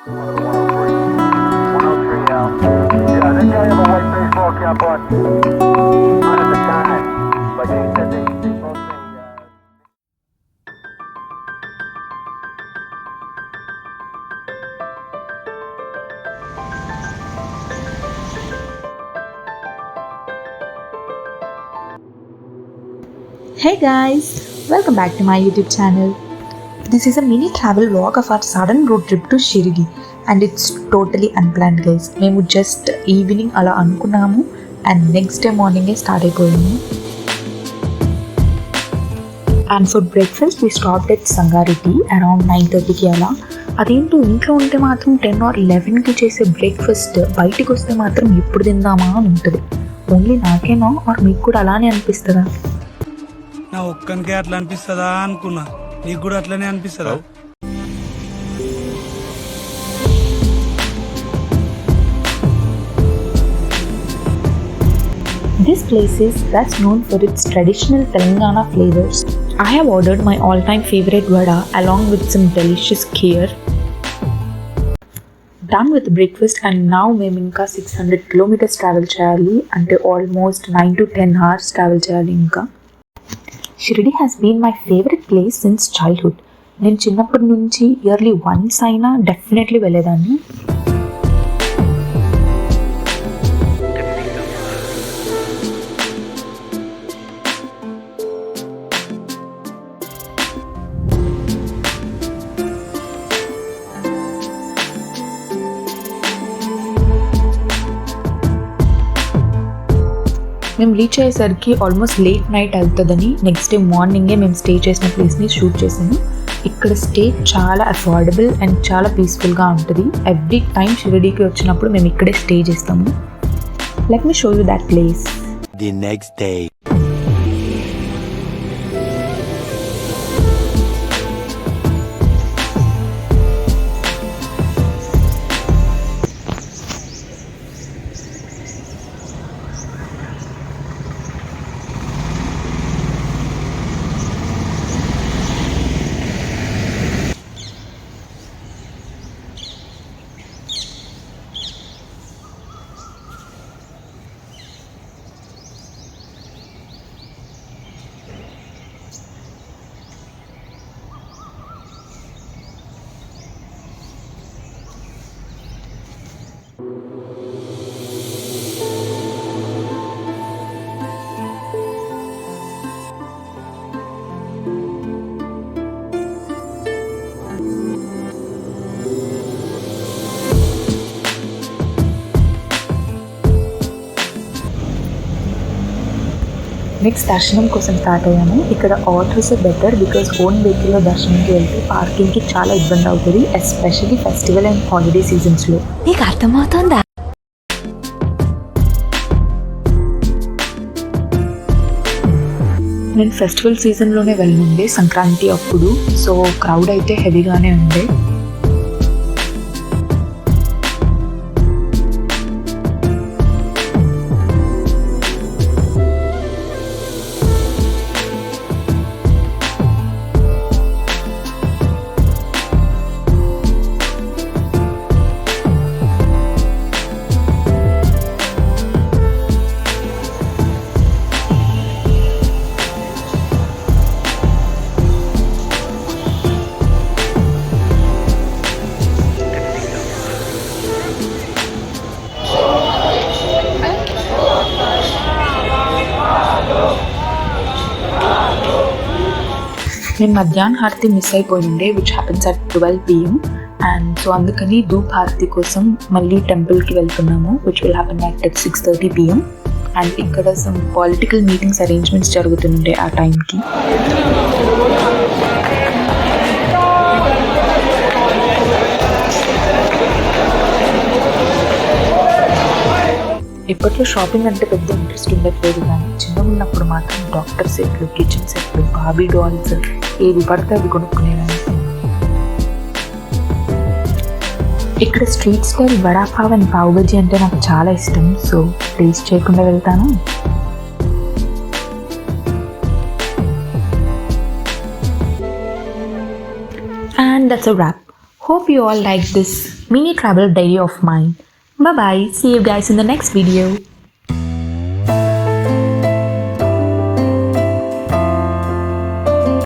103. 103 out. Yeah, I think I have a white baseball cap on. Not at the time, but they said they both say. Hey guys, welcome back to my YouTube channel. This is a mini travel vlog of our sudden road trip to Shirdi and it's totally unplanned guys. మేము just evening అలా అనుకున్నాము and next day మార్నింగే start అయిపోయాము. And for breakfast we stopped at Sangareddy around 9:30కి అలా. అదేంటో ఇంట్లో ఉంటే మాత్రం 10 or 11కి చేసే బ్రేక్ఫాస్ట్ బయటికి వస్తే మాత్రం ఎప్పుడు తిందామా అని ఉంటుంది. ఓన్లీ నాకేనా ఆర్ మీకు కూడా అలానే అనిపిస్తుందా? నా ఒక్కనికే అట్లా అనిపిస్తుందా అనుకున్నా, నీకు కూడా అట్లనే అనిపిస్తుందా? This place is thus known for its traditional Telangana flavors. I have ordered my all-time favorite vada along with some delicious kheer. Done with breakfast and now మేము ఇంకా 600 kilometers ట్రావెల్ చేయాలి, అంటే ఆల్మోస్ట్ 9 to 10 hours ట్రావెల్ చేయాలి ఇంకా. Shirdi has been my favourite place since childhood. నేను చిన్నప్పటి నుంచి yearly once అయినా డెఫినెట్లీ వెళ్ళేదాన్ని. మేము రీచ్ అయ్యేసరికి ఆల్మోస్ట్ లేట్ నైట్ అవుతుందని నెక్స్ట్ డే మార్నింగే మేము స్టే చేసిన ప్లేస్ని షూట్ చేసాము. ఇక్కడ స్టే చాలా అఫోర్డబుల్ అండ్ చాలా పీస్ఫుల్గా ఉంటుంది. ఎవ్రీ టైం షిరిడీకి వచ్చినప్పుడు మేము ఇక్కడే స్టే చేస్తాము. Let me show you that place. The next day. Next దర్శనం కోసం స్టార్ట్ అయ్యాము. ఇక్కడ ఆటోస్ బెటర్ బికాజ్ ఓన్ వెహికల్లో దర్శనంకి వెళ్తే పార్కింగ్కి చాలా ఇబ్బంది అవుతుంది, ఎస్పెషల్లీ ఫెస్టివల్ అండ్ హాలిడే సీజన్స్లో. నీకు అర్థమవుతుందా? నేను ఫెస్టివల్ సీజన్లోనే వెళ్ళనుండే, సంక్రాంతి అప్పుడు. సో క్రౌడ్ అయితే హెవీగానే ఉండే. నేను మధ్యాహ్న హారతి మిస్ అయిపోయిండే which happens at 12 PM and so అందుకని ధూప్ హారతి కోసం మళ్ళీ టెంపుల్కి వెళ్తున్నాము which will happen at 6:30 PM. And ఇక్కడ సమ్ పొలిటికల్ మీటింగ్స్ అరేంజ్మెంట్స్ జరుగుతుండే ఆ టైంకి. ఇప్పట్లో షాపింగ్ అంటే పెద్ద ఇంట్రెస్ట్ ఉండట్లేదు, కానీ చిన్నగా ఉన్నప్పుడు మాత్రం డాక్టర్ సెట్లు, కిచెన్ సెట్లు, బాబీ డాల్స్ ఏవి పడితే అవి కొనుక్కునేవాడిని. ఇక్కడ street style vada pav and pav bajji అంటే నాకు చాలా ఇష్టం, సో టేస్ట్ చేయకుండా వెళ్తాను. And that's a rap. Hope you all like this mini travel diary of mine. Bye bye. See you guys in the next video.